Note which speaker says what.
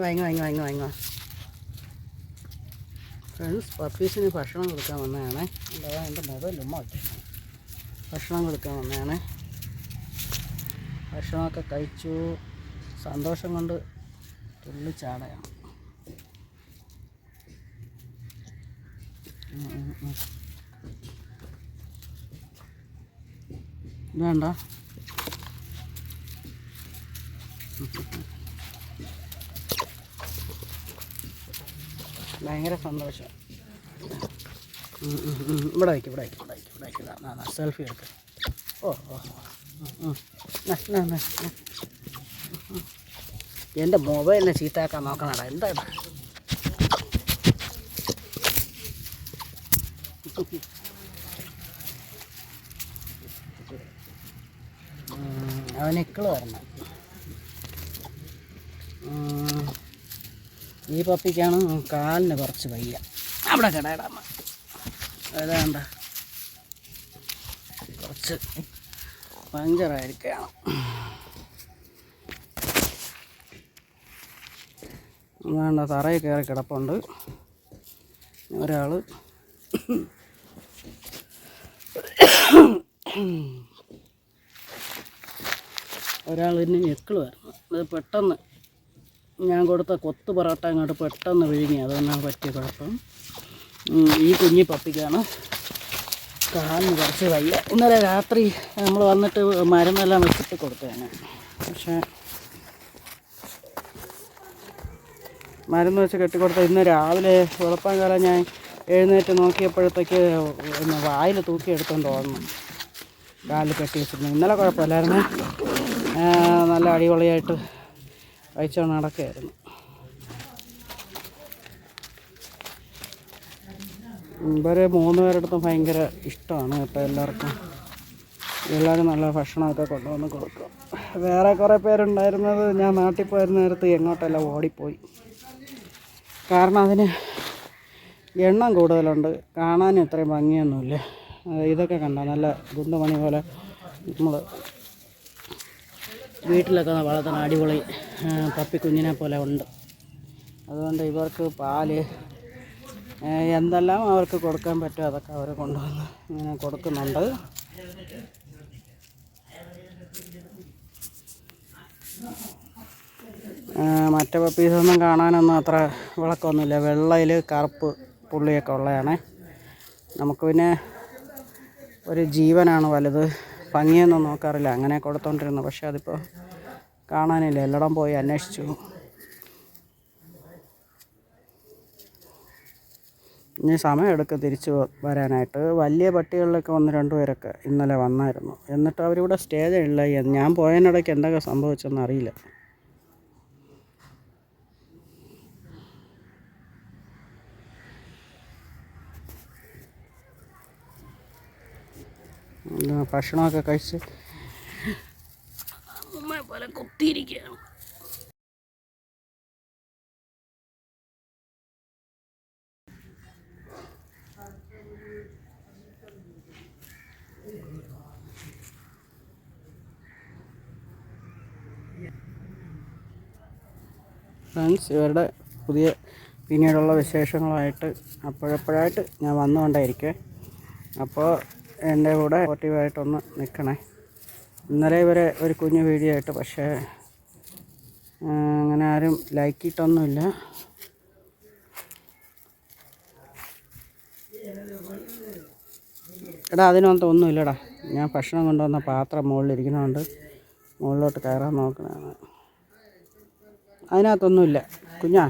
Speaker 1: വാങ്ങ ഫ്രണ്ട്സ് പപ്പീസിന് ഭക്ഷണം കൊടുക്കാൻ വന്നതാണേ. എന്താ എൻ്റെ മൊബൈൽ ഉമ്മ വെച്ചു. ഭക്ഷണം കൊടുക്കാൻ വന്നതാണേ. ഭക്ഷണമൊക്കെ കഴിച്ചു. സന്തോഷം കൊണ്ട് തുള്ളിച്ചാടയാണ്. വേണ്ട ഭയങ്കര സന്തോഷം. ഇവിടെ വയ്ക്കും സെൽഫി എടുക്കുക. എൻ്റെ മൊബൈലിനെ ചീത്തയാക്കാൻ നോക്കണടാ. എന്താ അവനിക്കള് വരണം. ഈ പപ്പിക്കാണ് കാലിന് കുറച്ച് വയ്യ. അവിടെ കിടയിടാമ ഏതാണ്ട കുറച്ച് പഞ്ചറായിരിക്കുകയാണ്. വേണ്ട തറയിൽ കയറി കിടപ്പുണ്ട് ഒരാൾ. ഒരാളിന് ഞെക്കിൾ വരുന്നു. അത് പെട്ടെന്ന് ഞാൻ കൊടുത്ത കൊത്ത് പൊറോട്ട അങ്ങോട്ട് പെട്ടെന്ന് വിഴുങ്ങി. അതുകൊണ്ടാണ് പറ്റിയ കുഴപ്പം. ഈ കുഞ്ഞി പപ്പിക്കാണ് കാലിന് കുറച്ച് വയ്യ. ഇന്നലെ രാത്രി നമ്മൾ വന്നിട്ട് മരുന്നെല്ലാം വെച്ചിട്ട് കൊടുത്തതാണ്. പക്ഷേ മരുന്ന് വെച്ച് കെട്ടിക്കൊടുത്ത ഇന്ന് രാവിലെ വെളുപ്പം കാലം ഞാൻ എഴുന്നേറ്റ് നോക്കിയപ്പോഴത്തേക്ക് വായിൽ തൂക്കിയെടുത്തോണ്ട് ഓർന്നു കാലിൽ കെട്ടി വെച്ചിരുന്നു. ഇന്നലെ കുഴപ്പമില്ലായിരുന്നു. നല്ല അടിപൊളിയായിട്ട് കഴിച്ചുകൊണ്ട് നടക്കുകയായിരുന്നു. ഇവരെ 3 പേരെടുത്തും ഭയങ്കര ഇഷ്ടമാണ് കേട്ടോ എല്ലാവർക്കും. എല്ലാവരും നല്ല ഭക്ഷണമൊക്കെ കൊണ്ടുവന്ന് കൊടുക്കും. വേറെ കുറേ പേരുണ്ടായിരുന്നത് ഞാൻ നാട്ടിൽ പോയിരുന്ന നേരത്ത് എങ്ങോട്ടെല്ലാം ഓടിപ്പോയി. കാരണം അതിന് എണ്ണം കൂടുതലുണ്ട്. കാണാനും ഇത്രയും ഭംഗിയൊന്നുമില്ല. ഇതൊക്കെ കണ്ടോ നല്ല ഗുണ്ടുമണി പോലെ നമ്മൾ വീട്ടിലൊക്കെ വളർത്തുന്ന അടിപൊളി പപ്പിക്കുഞ്ഞിനെ പോലെ ഉണ്ട്. അതുകൊണ്ട് ഇവർക്ക് പാല് എന്തെല്ലാം അവർക്ക് കൊടുക്കാൻ പറ്റുമോ അതൊക്കെ അവർ കൊണ്ടുവന്ന് ഇങ്ങനെ കൊടുക്കുന്നുണ്ട്. മറ്റേ പപ്പീസൊന്നും കാണാനൊന്നും അത്ര വിളക്കമൊന്നുമില്ല. വെള്ളയിൽ കറുപ്പ് പുള്ളിയൊക്കെ ഉള്ളതാണ്. നമുക്ക് പിന്നെ ഒരു ജീവനാണ് വലുത്. ഭംഗിയൊന്നും നോക്കാറില്ല. അങ്ങനെ കൊടുത്തോണ്ടിരുന്നു. പക്ഷെ അതിപ്പോൾ കാണാനില്ല. എല്ലായിടം പോയി അന്വേഷിച്ചു. ഇനി സമയമെടുക്കും തിരിച്ച് വരാനായിട്ട്. വലിയ പട്ടികളിലൊക്കെ 1-2 പേരൊക്കെ ഇന്നലെ വന്നായിരുന്നു. എന്നിട്ട് അവരിവിടെ സ്റ്റേ ചെയ്യില്ല. ഞാൻ പോയതിനിടയ്ക്ക് എന്തൊക്കെ സംഭവിച്ചെന്ന് അറിയില്ല. ഭക്ഷണമൊക്കെ കഴിച്ച് അമ്മയെ പോലെ കുത്തിയിരിക്കുകയാണ്. ഫ്രണ്ട്സ്, ഇവരുടെ പുതിയ പിന്നീടുള്ള വിശേഷങ്ങളായിട്ട് അപ്പോഴപ്പോഴായിട്ട് ഞാൻ വന്നുകൊണ്ടായിരിക്കും. അപ്പോൾ എൻ്റെ കൂടെ പോസിറ്റീവായിട്ടൊന്ന് നിൽക്കണേ. ഇന്നലെ ഇവരെ ഒരു കുഞ്ഞു വീഡിയോ ആയിട്ട്, പക്ഷേ അങ്ങനെ ആരും ലൈക്കിട്ടൊന്നുമില്ല. എടാ അതിനൊന്നും ഒന്നുമില്ലടാ. ഞാൻ ഭക്ഷണം കൊണ്ടുവന്ന പാത്രം മുകളിലിരിക്കുന്നതുകൊണ്ട് മുകളിലോട്ട് കയറാൻ നോക്കണതാണ്. അതിനകത്തൊന്നുമില്ല കുഞ്ഞാ.